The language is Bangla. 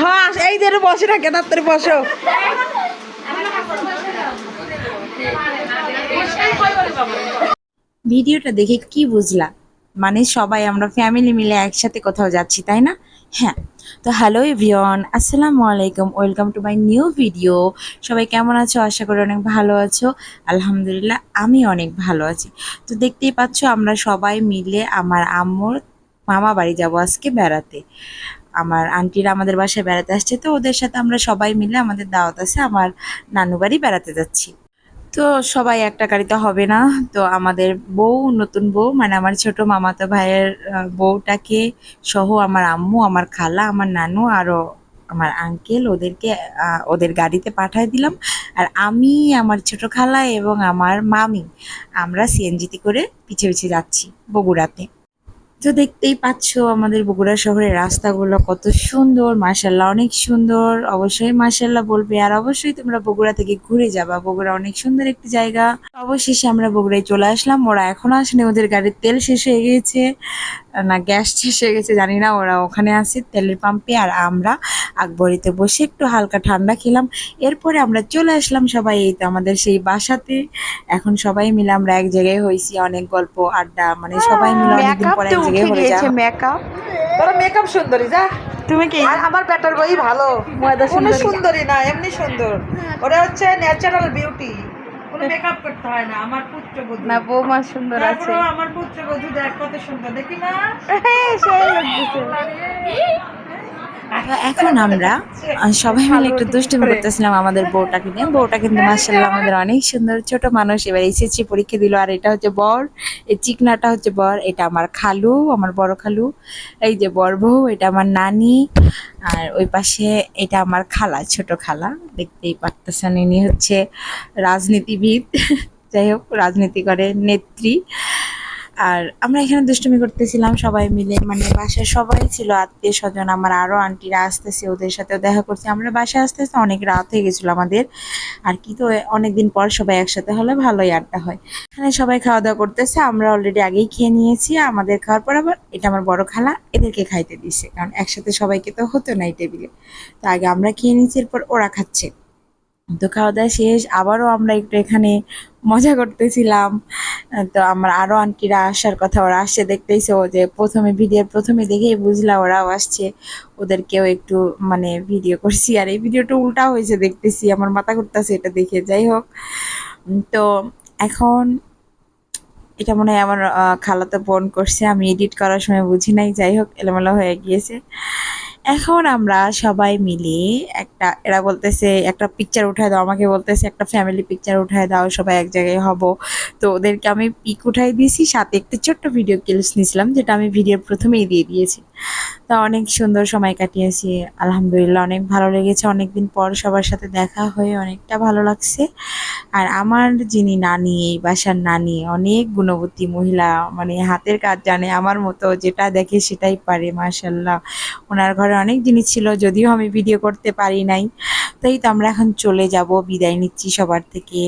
হ্যাঁ এই যে বসে থাকে তাড়াতাড়ি বসো। ভিডিওটা দেখে কি বুঝলা? মানে সবাই আমরা ফ্যামিলি মিলে একসাথে কোথাও যাচ্ছি, তাই না? হ্যাঁ। তো হ্যালো এভরিওয়ান, আসসালামু আলাইকুম, welcome to my new video. সবাই কেমন আছো? আশা করি অনেক ভালো আছো। আলহামদুলিল্লাহ আমি অনেক ভালো আছি। তো দেখতেই পাচ্ছ আমরা সবাই মিলে আমার আম্মুর মামা বাড়ি যাবো আজকে বেড়াতে। আমার আন্টিরা আমাদের বাসায় বেড়াতে আসছে, তো ওদের সাথে আমরা সবাই মিলে আমাদের দাওয়াত আছে, আমার নানু বাড়ি বেড়াতে যাচ্ছি। তো সবাই একটা গাড়িতে হবে না, তো আমাদের বউ, নতুন বউ মানে আমার ছোট মামাতো ভাইয়ের বউটাকে সহ আমার আম্মু, আমার খালা, আমার নানু আরও আমার আঙ্কেল ওদেরকে ওদের গাড়িতে পাঠায় দিলাম। আর আমি, আমার ছোট খালা এবং আমার মামি আমরা সিএনজিতে করে পিছে পিছে যাচ্ছি বগুড়াতে। তো দেখতেই পাচ্ছ আমাদের বগুড়া শহরের রাস্তাগুলো কত সুন্দর, মাশাল্লাহ অনেক সুন্দর। অবশ্যই মাশাল্লাহ বলবে, আর অবশ্যই তোমরা বগুড়া থেকে ঘুরে যাবা, বগুড়া অনেক সুন্দর একটি জায়গা। অবশেষে আমরা বগুড়ায় চলে আসলাম। ওরা এখনো আসেনি, ওদের গাড়ির তেল শেষ হয়ে গিয়েছে না গ্যাস শেষ হয়ে গেছে জানি না, ওরা ওখানে আছে তেলের পাম্পে। আর আমরা আকবরীতে বসে একটু হালকা ঠান্ডা খেলাম। এরপরে আমরা চলে আসলাম সবাই এই তো আমাদের সেই বাসাতে। এখন সবাই মিলে আমরা এক জায়গায় হয়েছি, অনেক গল্প আড্ডা, মানে সবাই মিলে অনেকদিন পরে এক জায়গায় হয়ে যাওয়া। মেকআপ তোর মেকআপ সুন্দরী যা। তুমি কি? আর আমার বেটার বই ভালো, কোনো সুন্দরী না, এমনি সুন্দর। ওরা হচ্ছে ন্যাচারাল বিউটি, কোনো মেকআপ করতে হয় না। আমার পুত্রবধূ না, বৌমা সুন্দর আছে। তারপরেও আমার পুত্রবধূ দেখ কত সুন্দর, দেখি না? এখন আমরা সবাই মিলে একটু দুষ্টুমি করতেছিলাম আমাদের বউটাকে নিয়ে। বউটা কিন্তু মাশাআল্লাহ আমাদের অনেক সুন্দর, ছোট মানুষ, এবার এসএসসি পরীক্ষা দিল। আর এটা হচ্ছে বর, এই চিকনাটা হচ্ছে বর, এটা আমার খালু, আমার বড় খালু। এই যে বর বউ, এটা আমার নানি। আর ওই পাশে এটা আমার খালা, ছোট খালা। দেখতেই পারতেছেন ইনি হচ্ছে রাজনীতিবিদ। যাই হোক, রাজনীতি করে নেত্রী। আর আমরা এখানে দুষ্টুমি করতেছিলাম সবাই মিলে, মানে বাসায় সবাই ছিল, আত্মীয় স্বজন, আমার আরো আন্টিরা আসতেছে, ওদের সাথেও দেখা করছি। আমরা বাসায় আসতে আসতে অনেক রাত হয়ে গেছিলো আমাদের। আর কি, তো অনেকদিন পর সবাই একসাথে হলে ভালোই আড্ডা হয়। এখানে সবাই খাওয়া দাওয়া করতেছে, আমরা অলরেডি আগেই খেয়ে নিয়েছি। আমাদের খাওয়ার পর আবার এটা আমার বড় খালা এদেরকে খাইতে দিচ্ছে, কারণ একসাথে সবাইকে তো হতো না এই টেবিলে। তো আগে আমরা খেয়ে নিয়েছি, এরপর ওরা খাচ্ছে। তো খাওয়া দাওয়া শেষ, আবারও আমরা একটু এখানে মজা করতেছিলাম। তো আমার আরো আন্টিরা আসার কথা, ওরা আসছে দেখতেইছো, যে প্রথমে ভিডিওর প্রথমে দেখেই বুঝলাম ওরাও আসছে, ওদেরকেও একটু মানে ভিডিও করছি। আর এই ভিডিওটা উল্টা হয়েছে দেখতেছি, আমার মাথা ঘুরতেছে এটা দেখে। যাই হোক, তো এখন এটা মনে হয় আমার খালাতো বোন করছে, আমি এডিট করার সময় বুঝি নাই। যাই হোক, এলোমেলো হয়ে গিয়েছে। এখন আমরা সবাই মিলে একটা, এরা বলতেছে একটা পিকচার উঠায় দাও, আমাকে বলতেছে একটা ফ্যামিলি পিকচার উঠায় দাও, সবাই এক জায়গায় হব। তো ওদেরকে আমি পিক উঠাই দিয়েছি, সাথে একটা ছোট্ট ভিডিও ক্লিপস নিয়েছিলাম, যেটা আমি ভিডিওর প্রথমেই দিয়ে দিয়েছি। তা অনেক সুন্দর সময় কাটিয়েছি, আলহামদুলিল্লাহ অনেক ভালো লেগেছে। অনেকদিন পর সবার সাথে দেখা হয়ে অনেকটা ভালো লাগছে। আর আমার যিনি নানি, এই বাসার নানি, অনেক গুণবতী মহিলা, মানে হাতের কাজ জানে আমার মতো, যেটা দেখে সেটাই পারে মাশাল্লাহ। ওনার ঘরে অনেক জিনিস ছিল, যদিও আমি ভিডিও করতে পারি নাই। তাই তো আমরা এখন চলে যাব, বিদায় নিচ্ছি সবার থেকে।